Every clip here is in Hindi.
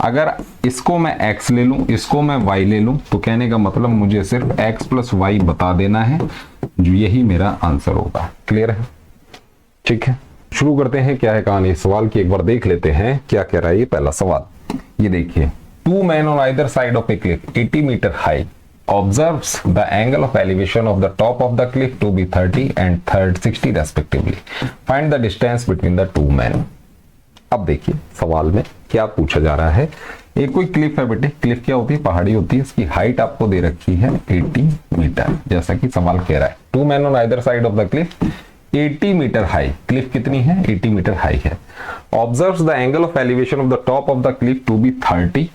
अगर इसको मैं x ले लूं, इसको मैं y ले लूं, तो कहने का मतलब मुझे सिर्फ x प्लस y बता देना है, जो यही मेरा आंसर होगा। क्लियर है? ठीक है, शुरू करते हैं। क्या है कहानी इस सवाल की, एक बार देख लेते हैं क्या कह रहा है ये पहला सवाल। ये देखिए, 2 men on either side of a cliff 80 meter high observes the angle of elevation of the top of the cliff to be 30 and third 60 respectively. Find the distance between the two men. अब देखिए सवाल में क्या पूछा जा रहा है। एक कोई क्लिफ है बेटे, क्लिफ क्या होती है? पहाड़ी होती है। इसकी हाइट आपको दे रखी है 80 मीटर, जैसा कि सवाल कह रहा है। 2 men on either side of the cliff 80 metre high, cliff कितनी है? 80 मीटर हाई है। Observes the angle of elevation of the top of the cliff to be 30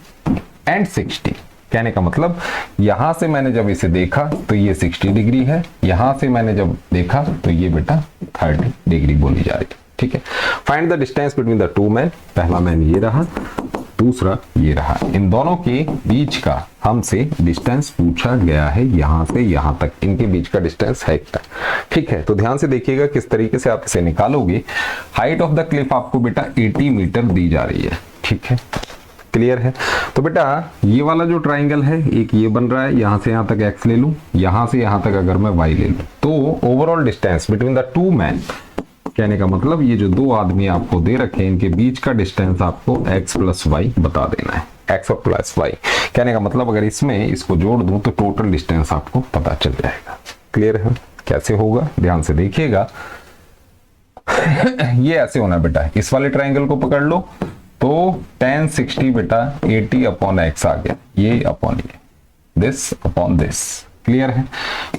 and 60। कहने का मतलब यहां से मैंने जब इसे देखा तो ये 60 डिग्री है, यहां से मैंने जब देखा तो ये बेटा 30 डिग्री बोली जा रही है। ठीक है, find the distance between the two man. पहला मैन ये रहा, दूसरा ये रहा। इन दोनों के बीच का हमसे डिस्टेंस पूछा गया है, यहां से यहां तक इनके बीच का डिस्टेंस है कितना। ठीक है, तो ध्यान से देखिएगा किस तरीके से आप इसे निकालोगे। हाइट ऑफ द क्लिफ आपको बेटा 80 मीटर दी जा रही है। ठीक है, क्लियर है? तो बेटा ये वाला जो ट्राइंगल है, एक ये बन रहा है, यहां से यहां तक x ले लूं, यहां से यहां तक अगर मैं y ले लूं, तो overall distance between the two man, कहने का मतलब ये जो दो आदमी आपको दे रखे हैं, इनके बीच का डिस्टेंस आपको x प्लस वाई बता देना है। x और प्लस वाई, कहने का मतलब अगर इसमें इसको जोड़ दूं तो टोटल डिस्टेंस आपको पता चल जाएगा। क्लियर है? कैसे होगा ध्यान से देखिएगा। ये ऐसे होना बेटा, इस वाले ट्राइंगल को पकड़ लो तो tan 60 बेटा 80 अपॉन x आ गया, ये अपॉन ये, दिस अपॉन दिस। क्लियर है?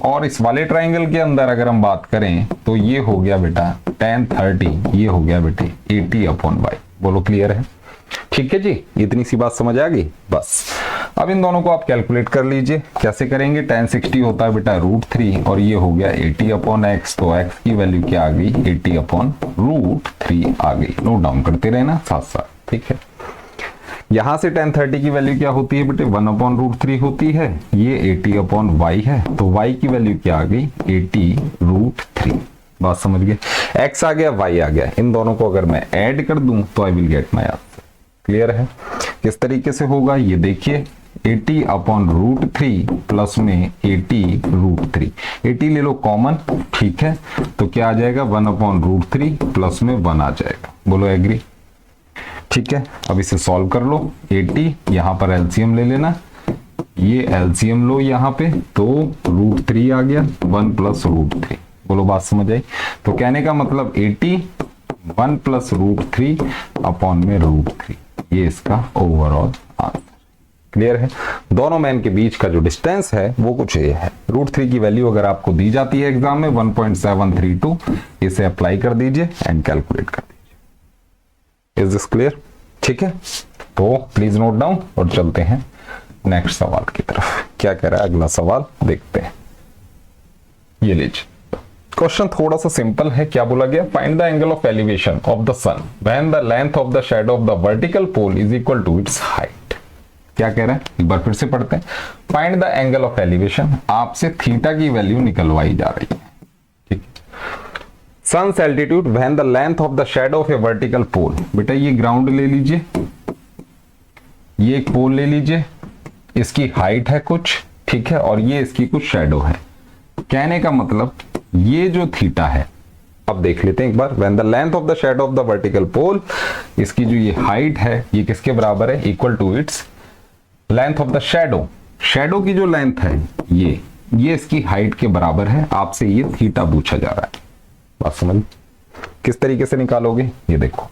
और इस वाले ट्राइंगल के अंदर अगर हम बात करें तो ये हो गया बेटा tan 30, ये हो गया बेटे 80 अपॉन y। बोलो क्लियर है? ठीक है जी, इतनी सी बात समझ आ गई बस। अब इन दोनों को आप कैलकुलेट कर लीजिए। कैसे करेंगे? tan 60 होता है बेटा √3 और ये हो गया 80 अपॉन x, तो x की वैल्यू क्या आ गई? 80 अपॉन √3 आ गई। नोट डाउन करते रहना साथ साथ। ठीक है, यहां से tan 30 की वैल्यू क्या होती है बेटे? 1 अपॉन √3 होती है। ये 80 अपॉन y है, तो y की वैल्यू क्या आ गई? 80 √3। बात समझ गए? x आ गया, y आ गया, इन दोनों को अगर मैं ऐड कर दूं तो I will get my answer. Clear है? किस तरीके से होगा ये देखिए, 80 अपॉन √3 प्लस में 80 √3, 80 ले लो कॉमन। ठीक है, तो क्या आ जाएगा? 1 अपॉन √3 प्लस में 1 आ जाएगा। बोलो एग्री? ठीक है, अब इसे सॉल्व कर लो। 80 यहां पर एलसीएम ले लेना, ये एलसीएम लो यहां पे, तो √3 आ गया, 1 प्लस √3। बोलो बात समझ आई? तो कहने का मतलब 80 1 प्लस √3 अपॉन में √3, ये इसका ओवरऑल आंसर। क्लियर है? दोनों मैन के बीच का जो डिस्टेंस है वो कुछ ये है। √3 की वैल्यू अगर आपको दी जाती है एग्जाम में 1.732, इसे अप्लाई कर दीजिए एंड कैलकुलेट कर दीजिए। Is this clear? ठीक है, तो प्लीज नोट डाउन और चलते हैं नेक्स्ट सवाल की तरफ। क्या कह रहा है अगला सवाल, देखते हैं। ये लीजिए, क्वेश्चन थोड़ा सा सिंपल है। क्या बोला गया? Find the angle of elevation of the sun when the length of the shadow of the vertical pole is equal to its height. क्या कह रहा है? एक बार फिर से पढ़ते हैं। Find the angle of elevation, आपसे थीटा की वैल्यू निकलवाई जा रही है। ठीक, sun's altitude when the length of the shadow of a vertical pole. बेटा ये ग्राउंड ले लीजिए, ये एक पोल ले लीजिए, इसकी हाइट है कुछ, ठीक है, और ये इसकी कुछ शैडो है। कहने का मतलब ये जो थीटा है, अब देख लेते हैं एक बार। When the length of the shadow of the vertical pole, इसकी जो ये हाइट है ये किसके बराबर है? Equal to its length of the shadow. Shadow की जो लेंथ है ये इसकी हाइट के बराबर है। आपसे ये थीटा पूछा जा रहा है। बात समझ? किस तरीके से निकालोगे ये देखो।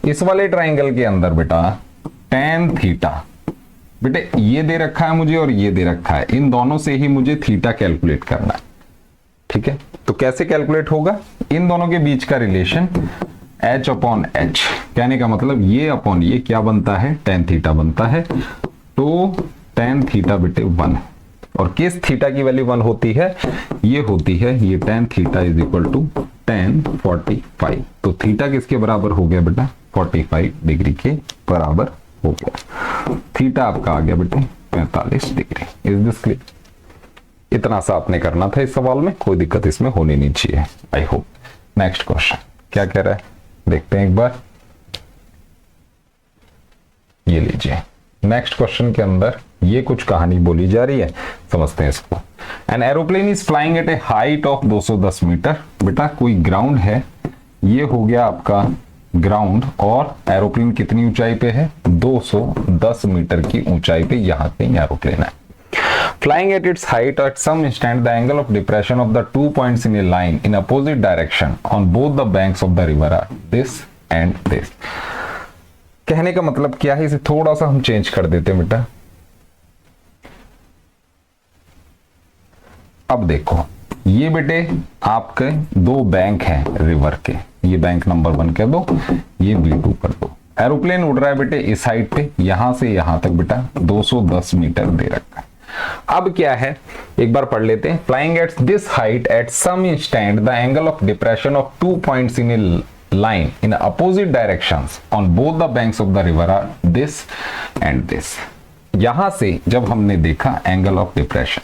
इस वाले ट्राइंगल के अंदर बेटा tan थीटा, बेटे ये दे रखा है मुझे और ये दे रखा है, इन दोनों से ही मुझे थीटा कैलकुलेट करना है। ठीक है, तो कैसे कैलकुलेट होगा? इन दोनों के बीच का रिलेशन h अपॉन h, कहने का मतलब ये अपॉन ये क्या बनता है? tan थीटा बनता है। तो tan थीटा बेटे 1 है, और किस थीटा की वैल्यू 1 होती है? ये होती है ये tan theta is equal to tan 45। तो थीटा किसके बराबर हो गया बेटा? 45 डिग्री के बराबर हो गया। थीटा आपका आ गया बेटे 45 डिग्री। Is this clear? इतना सा आपने करना था इस सवाल में, कोई दिक्कत इसमें होनी नहीं चाहिए, आई होप। नेक्स्ट क्वेश्चन क्या कह रहा है देखते हैं एक बार। ये लीजिए नेक्स्ट क्वेश्चन के अंदर ये कुछ कहानी बोली जा रही है, समझते हैं इसको। An aeroplane is flying at a height of 210 metre. बेटा कोई ग्राउंड है, ये हो गया आपका ग्राउंड, और एरोप्लेन कितनी ऊंचाई पे है? 210 मीटर की ऊंचाई पे यहाँ पे एरोप्लेन है। Flying at its height, at some instant, the angle of depression of the 2 points in a line in opposite direction on both the banks of the river are this and this. कहने का मतलब क्या है, इसे थोड़ा सा हम चेंज कर देते हैं बेटा। अब देखो ये बेटे आपके दो बैंक हैं रिवर के, ये बैंक नंबर 1 कह दो, ये B2 कर दो। एरोप्लेन उड़ रहा है बेटे इस हाइट पे, यहां से यहां तक बेटा 210 मीटर दे रखा है। अब क्या है, एक बार पढ़ लेते हैं। Flying at this height at some instant the angle of depression of 2 points in a line in opposite directions on both the banks of the river are this and this. यहां से जब हमने देखा एंगल ऑफ डिप्रेशन,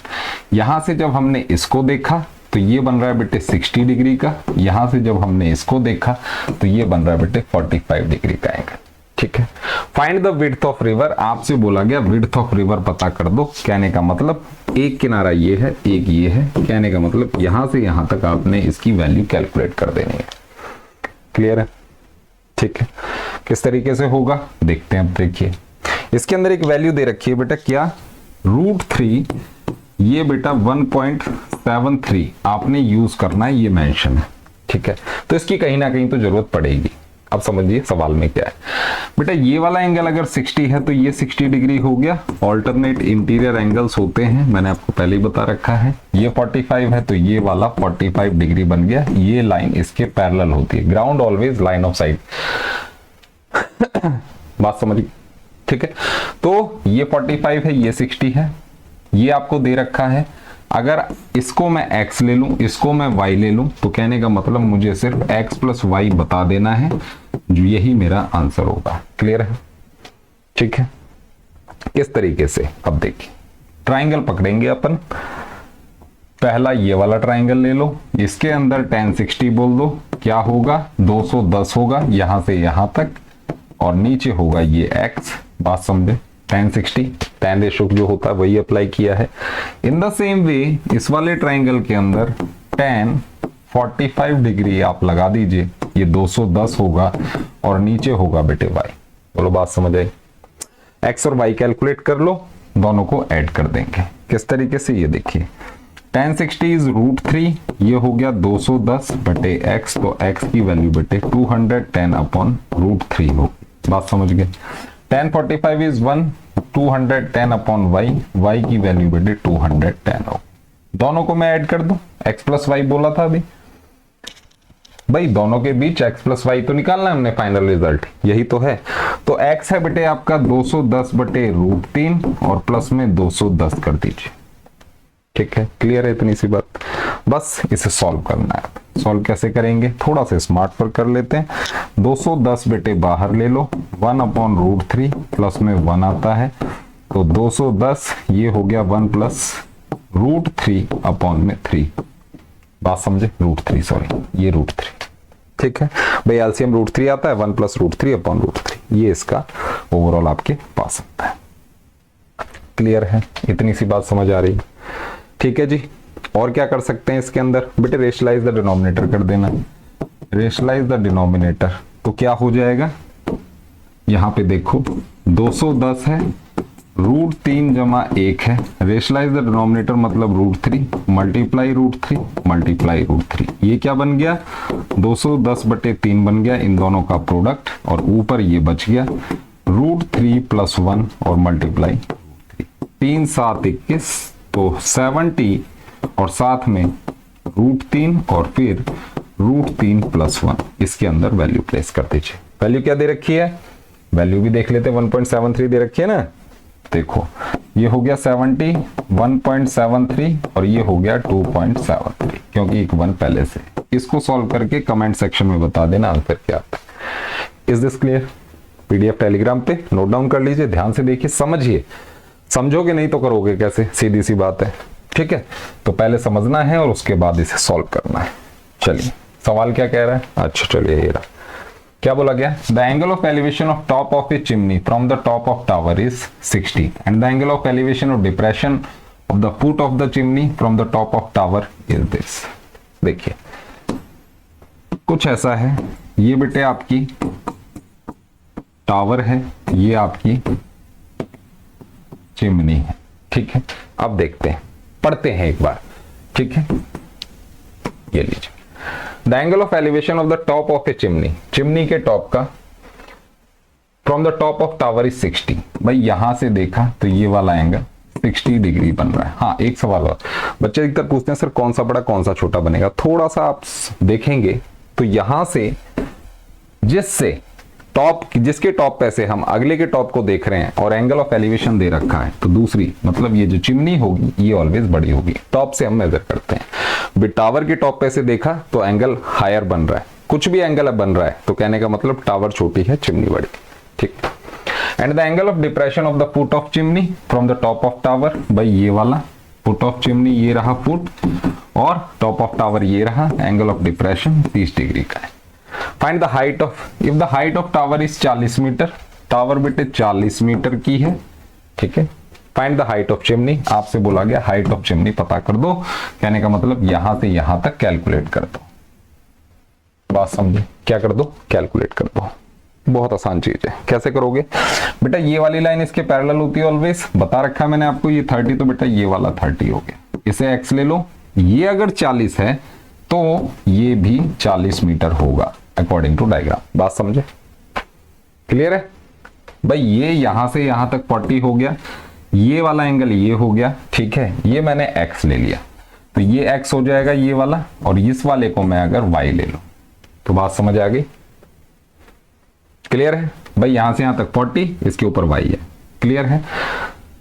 यहां से जब हमने इसको देखा तो ये बन रहा है बेटे 60 डिग्री का, यहां से जब हमने इसको देखा तो ये बन रहा है बेटे 45 डिग्री का एंगल। ठीक है, find the width of river, आपसे बोला गया विड्थ ऑफ रिवर पता कर दो। कहने का मतलब एक किनारा ये है, एक ये है, कहने का मतलब यहां से यहां तक आपने इसकी वैल्यू कैलकुलेट कर देनी है। क्लियर है? ठीक है, किस तरीके से होगा देखते हैं। अब देखिए इसके अंदर एक वैल्यू दे रखी है बेटा, क्या? √3, ये बेटा 1.73 आपने यूज करना है, ये मेंशन है। ठीक है, तो इसकी कहीं ना कहीं तो जरूरत पड़ेगी। अब समझिए सवाल में क्या है बेटा, ये वाला एंगल अगर 60 है तो ये 60 डिग्री हो गया। ऑल्टरनेट इंटीरियर एंगल्स होते हैं, मैंने आपको पहले ही बता रखा है। ये 45 है तो ये वाला 45 डिग्री बन गया। ये लाइन इसके पैरेलल होती है, ground always line of site. बात समझिए? ठीक है, तो ये 45 है, ये 60 है, ये आपको दे रखा है। अगर इसको मैं x ले लूं, इसको मैं y ले लूं, तो कहने का मतलब मुझे सिर्फ x प्लस y बता देना है, जो यही मेरा आंसर होगा। क्लियर है? ठीक है, किस तरीके से? अब देखिए ट्राइंगल पकड़ेंगे अपन। पहला ये वाला ट्राइंगल ले लो, इसके अंदर tan 60 बोल दो, क्या होगा? 210 होगा यहां से यहां तक, और नीचे होगा ये x। बात समझे? tan 60 tan रेशो जो होता है वही अप्लाई किया है। इन द सेम वे इस वाले ट्राइंगल के अंदर tan 45 डिग्री आप लगा दीजिए, ये 210 होगा और नीचे होगा बेटे y। बोलो बात समझ आई? x और y कैलकुलेट कर लो, दोनों को ऐड कर देंगे। किस तरीके से? ये देखिए tan 60 इज √3, ये हो गया 210 बटे x, तो x की वैल्यू बेटे 210 अपॉन √3 हो। बात समझ गए? tan 45 is 1, 210 upon y, y की वैल्यू बेटे 210 हो। दोनों को मैं ऐड कर दूं, x प्लस वाई बोला था अभी भाई, दोनों के बीच x प्लस वाई तो निकालना है हमने, फाइनल रिजल्ट यही तो है। तो x है बेटे आपका 210 बटे √3 और प्लस में 210 कर दीजिए। ठीक है, क्लियर है इतनी सी बात? बस इसे सॉल्व करना है। सॉल्व कैसे करेंगे, थोड़ा सा स्मार्ट वर्क कर लेते हैं। 210 बेटे बाहर ले लो, 1 अपॉन √3 प्लस में 1 आता है, तो 210 ये हो गया 1 प्लस √3 अपॉन में 3। बात समझे? √3 सॉरी, ये √3। ठीक है भाई, एलसीएम √3 आता है, 1 प्लस √3 अपॉन √3, ये इसका ओवरऑल आपके पास आता है। क्लियर है? इतनी सी बात समझ आ रही? ठीक है जी, और क्या कर सकते हैं इसके अंदर बेटे? रेशनलाइज द डिनोमिनेटर कर देना। रेशनलाइज द डिनोमिनेटर, तो क्या हो जाएगा? यहां पे देखो 210 है, √3 जमा 1 है, रेशनलाइज द डिनोमिनेटर मतलब √3 मल्टीप्लाई √3 मल्टीप्लाई √3, ये क्या बन गया? 210 बटे 3 बन गया, इन दोनों का प्रोडक्ट, और ऊपर ये बच गया √3 प्लस 1 और मल्टीप्लाई 3 7 21, तो 70 और साथ में √3 और फिर √3 प्लस 1, इसके अंदर वैल्यू प्लेस कर दीजिए। वैल्यू क्या दे रखी है? वैल्यू भी देख लेते हैं, 1.73 दे रखी है ना। देखो ये हो गया 70, 1.73 और ये हो गया 2.73, क्योंकि एक 1 पहले से। इसको सॉल्व करके कमेंट सेक्शन में बता देना आंसर क्या आता है। Is this clear? PDF Telegram पे नोट डाउन कर लीजिए, ध्यान से देखिए, समझिए। समझोगे नहीं तो करोगे कैसे? सीधी सी बात है। ठीक है, तो पहले समझना है और उसके बाद इसे सॉल्व करना है। चलिए, सवाल क्या कह रहा है? अच्छा चलिए, ये रहा। क्या बोला गया? The angle of elevation of top of A chimney from the top of tower is 60 and the angle of elevation of depression of the foot of the chimney from the top of tower is this. देखिए कुछ ऐसा है, ये बेटे आपकी टावर है, ये आपकी चिमनी है, ठीक है। अब देखते हैं, पढ़ते हैं एक बार, ठीक है। ये लीजिए, the angle of elevation of the top of A chimney, chimney के टॉप का from the top of tower is 60। भाई यहां से देखा तो ये वाला एंगल 60 डिग्री बन रहा है। हाँ एक सवाल और, बच्चे अधिकतर पूछते हैं सर कौन सा बड़ा कौन सा छोटा बनेगा। थोड़ा सा आप देखेंगे तो यहां से जिससे टॉप, जिसके टॉप पे से हम अगले के टॉप को देख रहे हैं और एंगल ऑफ एलिवेशन दे रखा है, तो दूसरी मतलब ये जो चिमनी होगी ये ऑलवेज बड़ी होगी। टॉप से हम मेजर करते हैं। टावर के टॉप पे से देखा तो एंगल हायर बन रहा है, कुछ भी एंगल अब बन रहा है तो कहने का मतलब टावर छोटी है, चिमनी बड़ी, ठीक। And the angle of depression of the foot of chimney from the top of tower, भाई ये वाला फुट ऑफ चिमनी ये रहा फुट, और टॉप ऑफ टावर ये रहा, एंगल ऑफ डिप्रेशन 30 डिग्री का है। Find the height of, if the height of tower is 40 metre, tower बेटे 40 मीटर की है, ठीक है। Find the height of chimney, आपसे बोला गया हाइट ऑफ चिमनी पता कर दो, कहने का मतलब यहां से यहां तक कैलकुलेट कर दो। बात समझे? क्या कर दो? कैलकुलेट कर दो। बहुत आसान चीज है। कैसे करोगे बेटा? ये वाली लाइन इसके पैरेलल होती है ऑलवेज, बता रखा है मैंने आपको, ये 30 तो बेटा ये वाला 30 हो गया, इसे x ले लो। ये अगर 40 है तो ये भी 40 मीटर होगा अकॉर्डिंग टू डायग्राम। बात समझे? क्लियर है भाई? ये यहां से यहां तक 40 हो गया, ये वाला एंगल ये हो गया, ठीक है। ये मैंने x ले लिया तो ये x हो जाएगा ये वाला, और इस वाले को मैं अगर y ले लूं तो बात समझ आ गई? क्लियर है भाई? यहां से यहां तक 40, इसके ऊपर y है। क्लियर है?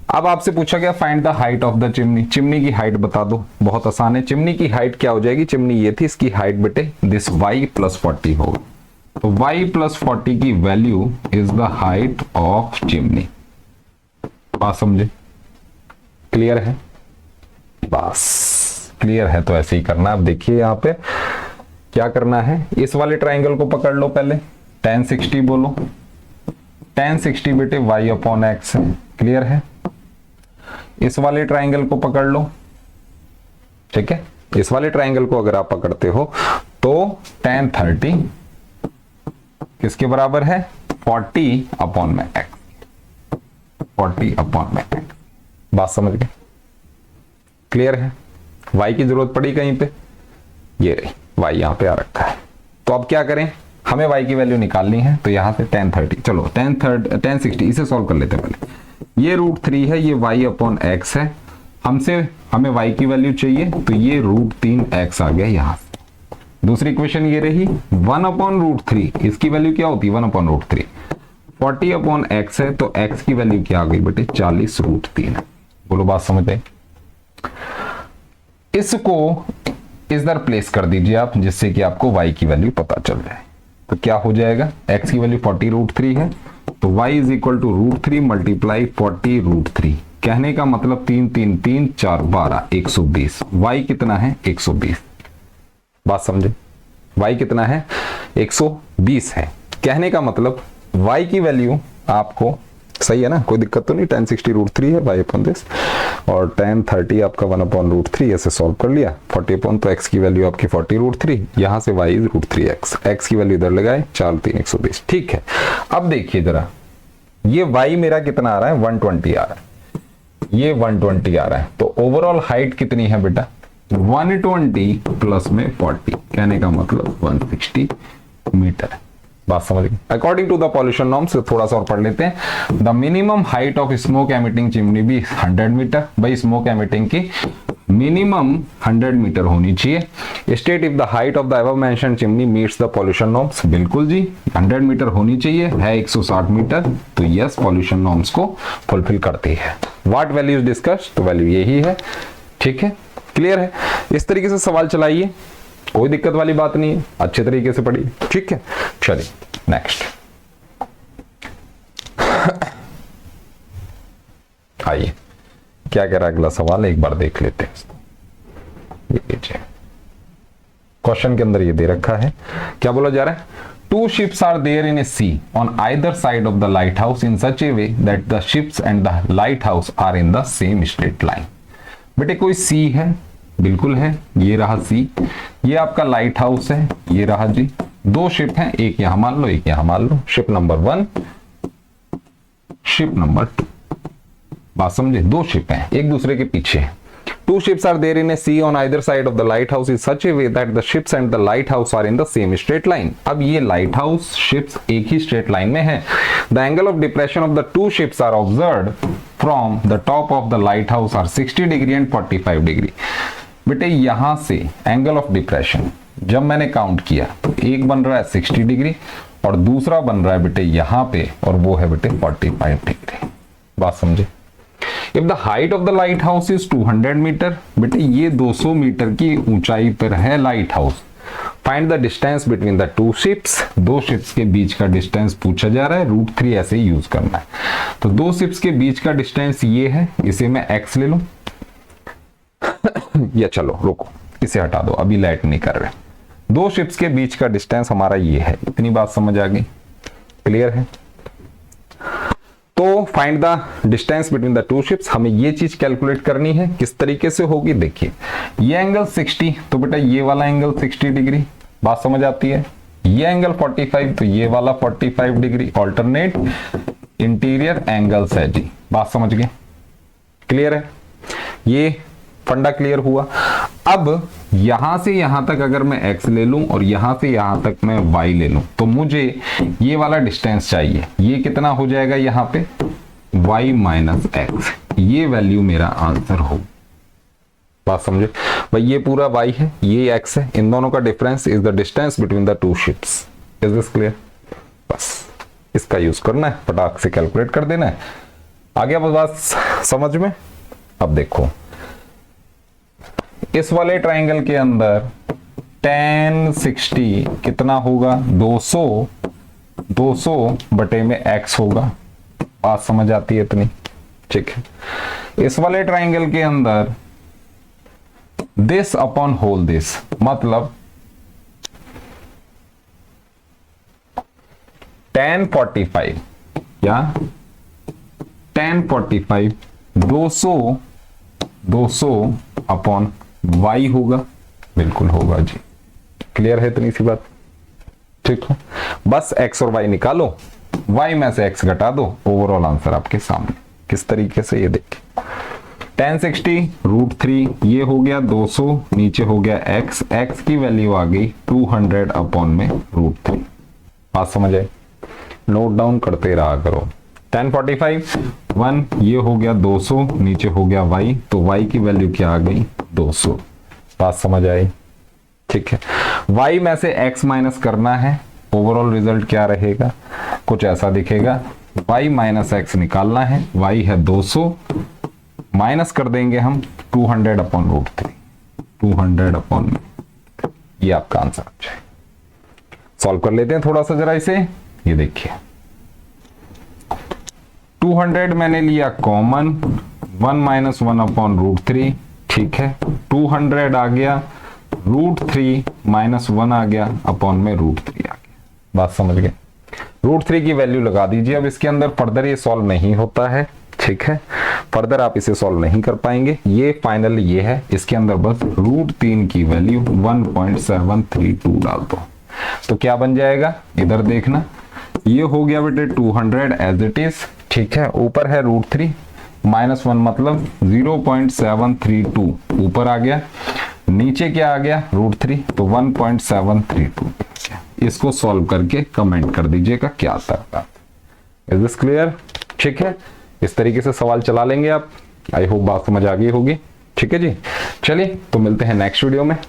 अब आपसे पूछा गया find the height of the chimney, chimney की हाइट बता दो। बहुत आसान है, चिमनी की हाइट क्या हो जाएगी? चिमनी ये थी, इसकी हाइट बेटे दिस y प्लस 40 होगा, तो y प्लस 40 की value is the height of chimney. बात समझे? क्लियर है? बस क्लियर है तो ऐसे ही करना। अब देखिए यहाँ पे क्या करना है, इस वाले ट्राइंगल को पकड़ लो पहले, tan 60 बोलो, tan 60 बेटे y अपॉन x है। क्लियर है? इस वाले ट्राइंगल को पकड़ लो, ठीक है। इस वाले ट्राइंगल को अगर आप पकड़ते हो तो tan 30 किसके बराबर है? 40 अपॉन में x, 40 अपॉन में x। बात समझ गए? क्लियर है? y की जरूरत पड़ी कहीं पे, ये रही y यहां पे आ रखा है। तो अब क्या करें, हमें y की वैल्यू निकालनी है, तो यहां से tan 30, चलो tan 60 इसे सॉल्व कर लेते हैं पहले। ये √3 है, ये y अपॉन x है, हमें y की वैल्यू चाहिए, तो ये √3x आ गया यहां से। दूसरी इक्वेशन ये रही 1 अपॉन √3, इसकी वैल्यू क्या होती है? 1 अपॉन √3। 40 अपॉन x है तो x की वैल्यू क्या आ गई बेटे? 40 √3। बोलो बात समझ आए? इसको इधर प्लेस कर दीजिए आप, जिससे कि आपको y की वैल्यू पता चल जाए। तो क्या हो जाएगा? x की वैल्यू 40 √3 है, तो y is equal to √3 multiply 40 √3। कहने का मतलब 3 3 3 4 12 120। y कितना है? 120। बात समझे? y कितना है? 120 है। कहने का मतलब y की वैल्यू आपको सही है ना, कोई दिक्कत तो नहीं। tan 60 √3 है y अपॉन दिस, और tan 30 आपका 1 अपॉन √3, ऐसे सॉल्व कर लिया। 40 अपॉन, तो x की वैल्यू आपकी 40 √3, यहां से y इज √3x, x की वैल्यू इधर लगाए 4 3 120। ठीक है, अब देखिए जरा, ये y मेरा कितना आ रहा है? 120 आ रहा है, ये 120 आ रहा है, तो ओवरऑल हाइट कितनी है बेटा? 120 प्लस में 40, कहने का मतलब 160 मीटर है। बात समझ गए? According to the pollution norms, थोड़ा सा और पढ़ लेते हैं। The minimum height of smoke emitting chimney भी 100 मीटर। भाई स्मोक एमिटिंग की मिनिमम 100 मीटर होनी चाहिए। State if the height of the above mentioned chimney meets the pollution norms. बिल्कुल जी, 100 मीटर होनी चाहिए, है 160 मीटर, तो यस पॉल्यूशन नॉर्म्स को फुलफिल करती है। What value is discussed? तो वैल्यू यही है। ठीक है, क्लियर है? इस तरीके से सवाल चलाइए, कोई दिक्कत वाली बात नहीं है, अच्छे तरीके से पढ़िए। ठीक है, चलिए नेक्स्ट आइए, क्या कह रहा है अगला सवाल, एक बार देख लेते हैं। ये लीजिए, क्वेश्चन के अंदर ये दे रखा है, क्या बोला जा रहा है? two ships are there in a sea on either side of the lighthouse in such a way that the ships and the lighthouse are in the same straight line. बेटे कोई सी है, बिल्कुल है, ये रहा सी, ये आपका लाइट हाउस है, ये रहा जी, दो शिप हैं, एक यहां मान लो, एक यहां मान लो, शिप नंबर 1, शिप नंबर 2, बात समझे, दो शिप हैं एक दूसरे के पीछे. Two ships are there in a sea on either side of the lighthouse in such a way that the ships and the lighthouse are in the same straight line. अब ये lighthouse ships एक ही straight line में है. The angle of depression of the two ships are observed from the top of the lighthouse are 60 degree and 45 degree. बेटे यहां से एंगल ऑफ डिप्रेशन जब मैंने काउंट किया तो एक बन रहा है 60 डिग्री और दूसरा बन रहा है बेटे यहां पे, और वो है बेटे 45 डिग्री. बात समझे. If the height of the lighthouse is 200 metre, बेटे ये 200 मीटर की ऊंचाई पर है light house. Find the distance between the two ships, दो शिप्स के बीच का डिस्टेंस पूछा जा रहा है. √3 ऐसे ही यूज करना है. तो दो शिप्स के बीच का डिस्टेंस ये है, इसे मैं x ले लूं या चलो रुको इसे हटा दो, अभी लाइट नहीं कर रहे. दो शिप्स के बीच का डिस्टेंस हमारा ये है. इतनी बात समझ आ गई, क्लियर है. तो find the distance between the two ships, हमें ये चीज कैलकुलेट करनी है. किस तरीके से होगी देखिए, ये एंगल 60 तो बेटा ये वाला एंगल 60 डिग्री, बात समझ आती है. ये एंगल 45 तो ये वाला 45 डिग्री. ऑल्टरनेट इंटीरियर एंगल्स है जी, बात समझ गए, क्लियर है. ये फंडा क्लियर हुआ. अब यहां से यहां तक अगर मैं x ले लूं और यहां से यहां तक मैं y ले लूं तो मुझे ये वाला डिस्टेंस चाहिए. ये कितना हो जाएगा यहां पे y माइनस x, ये वैल्यू मेरा आंसर हो. बात समझे भाई, ये पूरा y है, ये x है, इन दोनों का difference is the distance between the two ships. Is this clear. बस इसका यूज करना है, फटाक से कैलकुलेट कर देना है. आ गया बस बात समझ में. अब देखो इस वाले ट्राइंगल के अंदर tan 60 कितना होगा, 200 बटे में x होगा. बात समझ आती है इतनी, ठीक है. इस वाले ट्राइंगल के अंदर दिस अपॉन होल दिस, मतलब tan 45 या tan 45 200 अपॉन y होगा, बिल्कुल होगा जी. क्लियर है इतनी सी बात, ठीक है. बस x और y निकालो, y में से x घटा दो, ओवरऑल आंसर आपके सामने. किस तरीके से, ये देखिए tan 60 √3, ये हो गया 200, नीचे हो गया x की वैल्यू आ गई 200 अपॉन में √3. बात समझ आए, नोट डाउन करते रहा करो. tan 45 1, ये हो गया 200, नीचे हो गया y, तो y की वैल्यू क्या आ गई 200. बात समझ आई, ठीक है. y में से x माइनस करना है, ओवरऑल रिजल्ट क्या रहेगा, कुछ ऐसा दिखेगा. y माइनस x निकालना है, y है 200, माइनस कर देंगे हम 200 अपॉन √3, 200 अपॉन, ये आपका आंसर आ जाए. सॉल्व कर लेते हैं थोड़ा सा जरा इसे. ये देखिए 200 मैंने लिया कॉमन, 1 माइनस 1 अपॉन √3, ठीक है. 200 आ गया, √3 माइनस 1 आ गया अपॉन में √3 आ गया. बात समझ गए. √3 की वैल्यू लगा दीजिए. अब इसके अंदर फर्दर ये सॉल्व नहीं होता है, ठीक है. फर्दर आप इसे सॉल्व नहीं कर पाएंगे. ये फाइनल ये है, इसके अंदर बस √3 की वैल्यू 1.732 डाल दो तो क्या बन जाएगा, इधर देखना. ये हो गया बेटे 200 एज इट इज, ठीक है. ऊपर है √3 माइनस 1 मतलब 0.732 ऊपर आ गया, नीचे क्या आ गया √3 तो 1.732. इसको सॉल्व करके कमेंट कर दीजिएगा क्या आता है. इज दिस क्लियर, ठीक है. इस तरीके से सवाल चला लेंगे आप. आई होप बात समझ आ गई होगी, ठीक है जी. चलिए तो मिलते हैं नेक्स्ट वीडियो में.